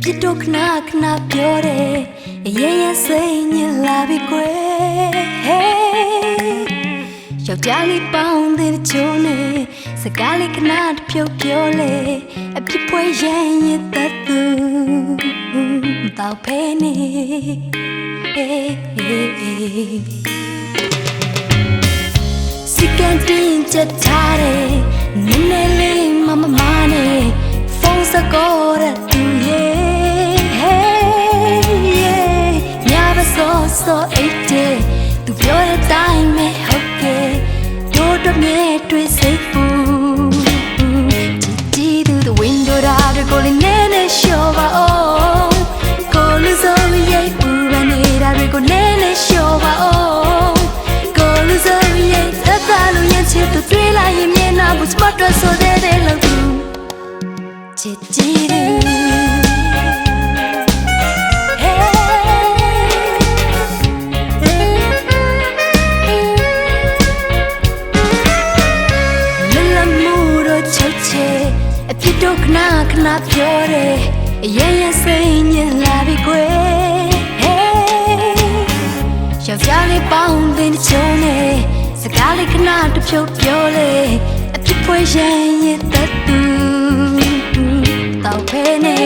ဖြစ်တော့ခဏခဏပြောတယ်အရင်ရစိတ်ညစ်လာပြီကွယ်ယောက်ျားလေးပေါင်းတဲ့ချိုးနေစကားလေးခဏတဖြုတ်ပြောလေအပြစ်ပွဲရင်ရတဲ့သူတော့ဖဲနေစီကန်တင်ချက်ထားတယ်နည်းနည်းလေးမနဲ့ဖုန်းစကောရတူရဲ့ညာဘဆိုဆိုအိတ်တဲ့သူပြောတဲ့တိုင်းမဲ့ဟုတ်ကဲ့တို့တော့မြဲတွေ့စိတ်ပူတီတီသူ the window ရာကိုလည်းနည်းနည်းရှော့ပါအောင်ကိုလူစိုးရိပ်ပူရနေတာတွေကိုနည်းနည်းရှော့ပါအောင်ကိုလူစိုးရိပ်သက်သာလို့ရင်ချစ်သူတွေ့လိုက်ရင်မျက်နှာဘူးချမတော့ဆိုတဲ့လောက်သူချစ်ကြည့်အပြစ်တော့ခဏခဏပြောတယ်အရင်ရစိတ်ညစ်လာပြီကွယ်ယောက်ျားလေးပေါင်းတဲ့ချိုးနေစကားလေးခဏတဖြုတ်ပြောလေအပြစ်ပွဲရင်ရတဲ့သူတော့ဖဲနေ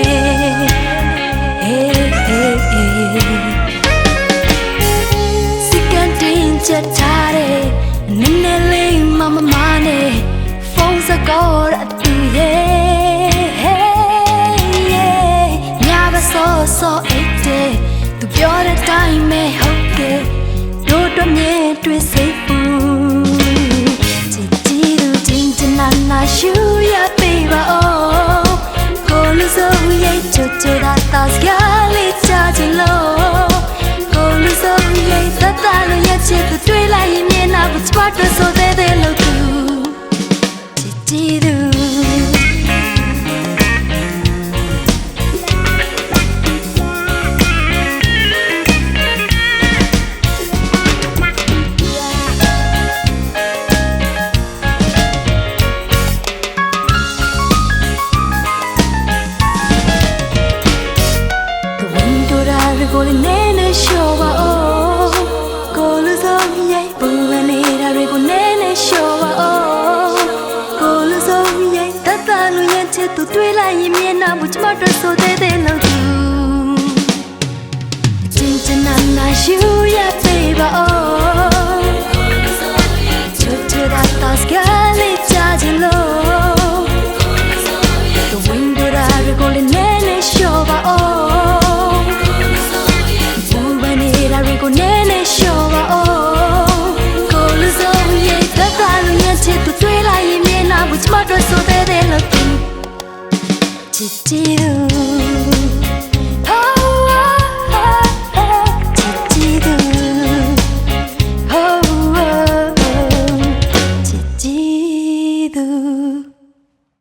စီကန်တင်ချက်ထားတယ်နည်းနည်းလေးမနဲ့ဖုန်းစကောရတူso eight tuပြောတဲ့တိုင်းမဲ့ဟုတ်ကဲ့တို့တော့မြဲတွေ့စိတ်ပူချစ်ကြည့်သူချင်းချနာနာရှူရပေးပါဦးကိုလူစိုးရိပ်ချိုချိုတာတာစကားလေးချချင်လို့ကိုလူစိုးရိပ်သက်သာလို့ရချစ်သူတွေ့လိုက်ရင်မျက်နှာဘူးချပတ်တော့ဆိုတဲ့လို့သူချစ်ကြည့်သူကိုလည်းနည်းနည်းရှော့ပါဦးကိုလူစိုးရိပ်ပူရနေတာတွေကိုနည်းနည်းရှော့ပါဦးကိုလူစိုးရိပ်သက်သာလို့ရင်ချစ်သူတွေ့လိုက်ရင်မျက်နှာဘူးချမတော့ဆိုတဲ့လို့သူချင်းချနာနာရှူရပေးပါဦးချွတ်ချတာတာစကားလေးချချင်လို့ The window ရာကိုလည်းနည်းနည်းရှော့ပါဦးကိုနည်းနည်းရှော့ပါဦးကိုလူစိုးရိပ်သက်သာလို့ရင်ချစ်သူတွေ့လိုက်ရင်မျက်နှာဘူးချမတော့ဆိုတဲ့လို့ချစ်ကြည့်